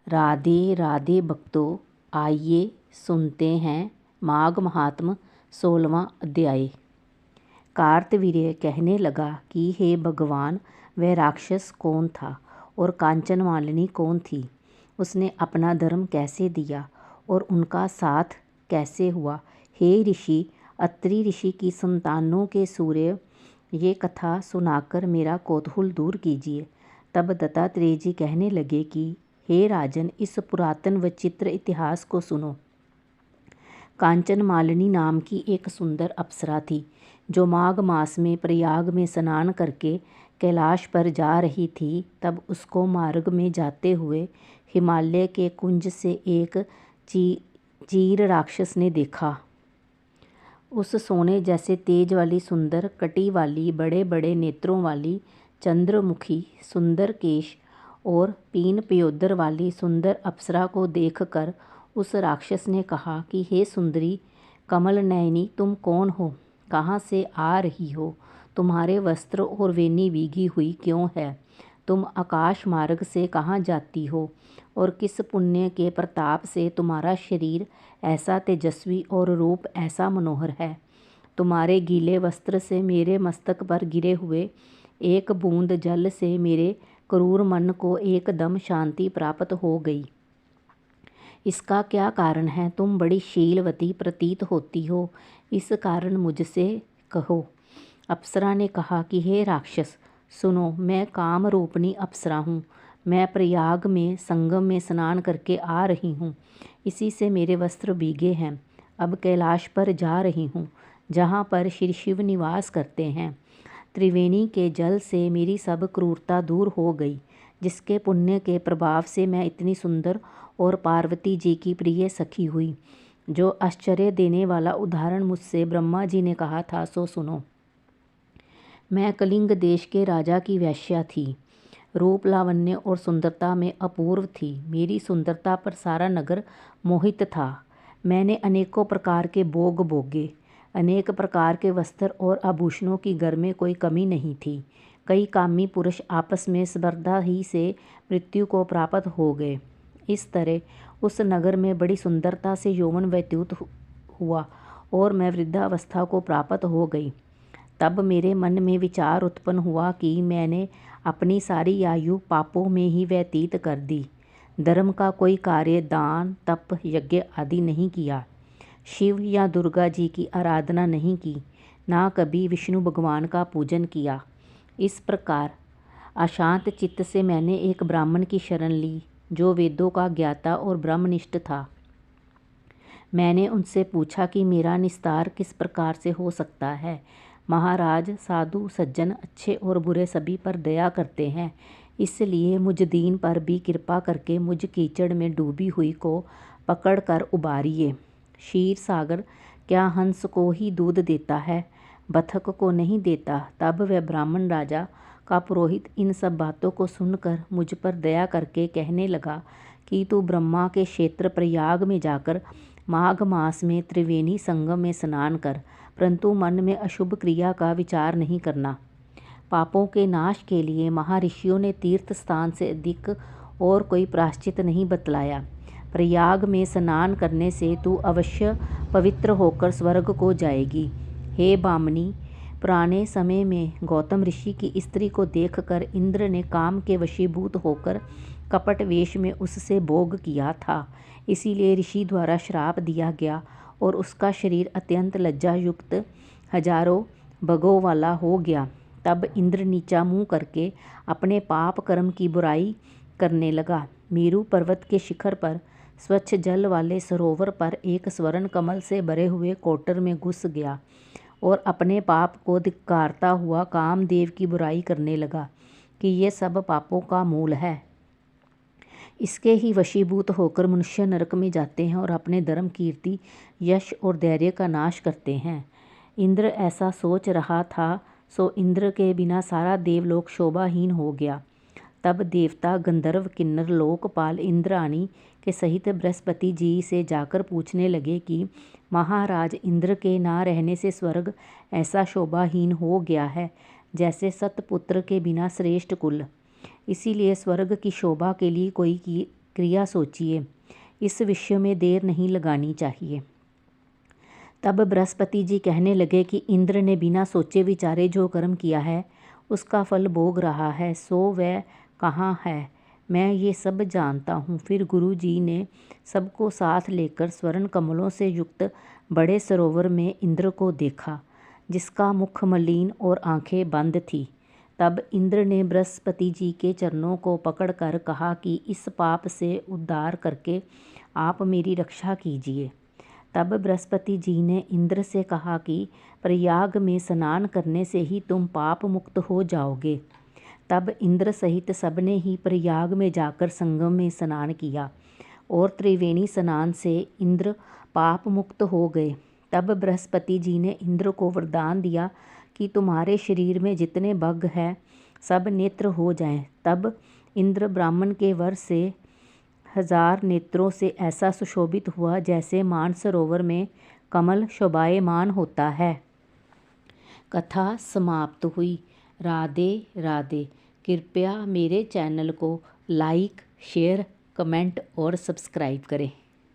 राधे राधे भक्तों, आइए सुनते हैं माघ महात्म 16वां अध्याय। कार्तवीर्य कहने लगा कि हे भगवान, वह राक्षस कौन था और कांचन मालिनी कौन थी? उसने अपना धर्म कैसे दिया और उनका साथ कैसे हुआ? हे ऋषि, अत्रि ऋषि की संतानों के सूर्य, ये कथा सुनाकर मेरा कौतूहल दूर कीजिए। तब दत्तात्रेय जी कहने लगे कि हे राजन, इस पुरातन व चित्र इतिहास को सुनो। कांचन मालिनी नाम की एक सुंदर अप्सरा थी, जो माघ मास में प्रयाग में स्नान करके कैलाश पर जा रही थी। तब उसको मार्ग में जाते हुए हिमालय के कुंज से एक चीर राक्षस ने देखा। उस सोने जैसे तेज वाली, सुंदर कटी वाली, बड़े बड़े नेत्रों वाली, चंद्रमुखी, सुंदर केश और पीन पयोदर वाली सुंदर अप्सरा को देखकर उस राक्षस ने कहा कि हे सुंदरी कमल नयनी, तुम कौन हो? कहाँ से आ रही हो? तुम्हारे वस्त्र और वेणी भीगी हुई क्यों है? तुम आकाश मार्ग से कहाँ जाती हो और किस पुण्य के प्रताप से तुम्हारा शरीर ऐसा तेजस्वी और रूप ऐसा मनोहर है? तुम्हारे गीले वस्त्र से मेरे मस्तक पर गिरे हुए एक बूंद जल से मेरे क्रूर मन को एकदम शांति प्राप्त हो गई। इसका क्या कारण है? तुम बड़ी शीलवती प्रतीत होती हो, इस कारण मुझसे कहो। अप्सरा ने कहा कि हे राक्षस, सुनो, मैं काम रूपनी अप्सरा हूँ। मैं प्रयाग में संगम में स्नान करके आ रही हूँ, इसी से मेरे वस्त्र भीगे हैं। अब कैलाश पर जा रही हूँ, जहाँ पर श्री शिव निवास करते हैं। त्रिवेणी के जल से मेरी सब क्रूरता दूर हो गई, जिसके पुण्य के प्रभाव से मैं इतनी सुंदर और पार्वती जी की प्रिय सखी हुई। जो आश्चर्य देने वाला उदाहरण मुझसे ब्रह्मा जी ने कहा था, सो सुनो। मैं कलिंग देश के राजा की वेश्या थी। रूप, लावण्य और सुंदरता में अपूर्व थी। मेरी सुंदरता पर सारा नगर मोहित था। मैंने अनेकों प्रकार के भोग भोगे। अनेक प्रकार के वस्त्र और आभूषणों की घर में कोई कमी नहीं थी। कई कामी पुरुष आपस में स्पर्धा ही से मृत्यु को प्राप्त हो गए। इस तरह उस नगर में बड़ी सुंदरता से यौवन व्यतीत हुआ और मैं वृद्धावस्था को प्राप्त हो गई। तब मेरे मन में विचार उत्पन्न हुआ कि मैंने अपनी सारी आयु पापों में ही व्यतीत कर दी। धर्म का कोई कार्य, दान, तप, यज्ञ आदि नहीं किया। शिव या दुर्गा जी की आराधना नहीं की, ना कभी विष्णु भगवान का पूजन किया। इस प्रकार अशांत चित्त से मैंने एक ब्राह्मण की शरण ली, जो वेदों का ज्ञाता और ब्रह्मनिष्ठ था। मैंने उनसे पूछा कि मेरा निस्तार किस प्रकार से हो सकता है। महाराज, साधु सज्जन अच्छे और बुरे सभी पर दया करते हैं, इसलिए मुझ दीन पर भी कृपा करके मुझ कीचड़ में डूबी हुई को पकड़ कर उबारिए। क्षीर सागर क्या हंस को ही दूध देता है, बतख को नहीं देता? तब वह ब्राह्मण राजा का पुरोहित इन सब बातों को सुनकर मुझ पर दया करके कहने लगा कि तू ब्रह्मा के क्षेत्र प्रयाग में जाकर माघ मास में त्रिवेणी संगम में स्नान कर, परंतु मन में अशुभ क्रिया का विचार नहीं करना। पापों के नाश के लिए महर्षियों ने तीर्थ स्थान से अधिक और कोई प्रायश्चित नहीं बतलाया। प्रयाग में स्नान करने से तू अवश्य पवित्र होकर स्वर्ग को जाएगी। हे बामनी, पुराने समय में गौतम ऋषि की स्त्री को देखकर इंद्र ने काम के वशीभूत होकर कपट वेश में उससे भोग किया था। इसीलिए ऋषि द्वारा श्राप दिया गया और उसका शरीर अत्यंत लज्जा युक्त हजारों भगों वाला हो गया। तब इंद्र नीचा मुँह करके अपने पाप कर्म की बुराई करने लगा। मेरू पर्वत के शिखर पर स्वच्छ जल वाले सरोवर पर एक स्वर्ण कमल से भरे हुए कोटर में घुस गया और अपने पाप को धिक्कारता हुआ कामदेव की बुराई करने लगा कि ये सब पापों का मूल है। इसके ही वशीभूत होकर मनुष्य नरक में जाते हैं और अपने धर्म, कीर्ति, यश और धैर्य का नाश करते हैं। इंद्र ऐसा सोच रहा था, सो इंद्र के बिना सारा देवलोक शोभाहीन हो गया। तब देवता, गंधर्व, किन्नर, लोकपाल इंद्राणी के सहित बृहस्पति जी से जाकर पूछने लगे कि महाराज, इंद्र के ना रहने से स्वर्ग ऐसा शोभाहीन हो गया है जैसे सतपुत्र के बिना श्रेष्ठ कुल। इसीलिए स्वर्ग की शोभा के लिए कोई क्रिया सोचिए। इस विषय में देर नहीं लगानी चाहिए। तब बृहस्पति जी कहने लगे कि इंद्र ने बिना सोचे विचारे जो कर्म किया है उसका फल भोग रहा है, सो वह कहाँ है? मैं ये सब जानता हूँ। फिर गुरु जी ने सबको साथ लेकर स्वर्ण कमलों से युक्त बड़े सरोवर में इंद्र को देखा, जिसका मुख मलिन और आंखें बंद थी। तब इंद्र ने बृहस्पति जी के चरणों को पकड़कर कहा कि इस पाप से उद्धार करके आप मेरी रक्षा कीजिए। तब बृहस्पति जी ने इंद्र से कहा कि प्रयाग में स्नान करने से ही तुम पाप मुक्त हो जाओगे। तब इंद्र सहित सबने ही प्रयाग में जाकर संगम में स्नान किया और त्रिवेणी स्नान से इंद्र पाप मुक्त हो गए। तब बृहस्पति जी ने इंद्र को वरदान दिया कि तुम्हारे शरीर में जितने बग हैं सब नेत्र हो जाएं। तब इंद्र ब्राह्मण के वर से 1000 नेत्रों से ऐसा सुशोभित हुआ जैसे मानसरोवर में कमल शोभायमान होता है। कथा समाप्त हुई। राधे राधे। कृपया मेरे चैनल को लाइक, शेयर, कमेंट और सब्सक्राइब करें।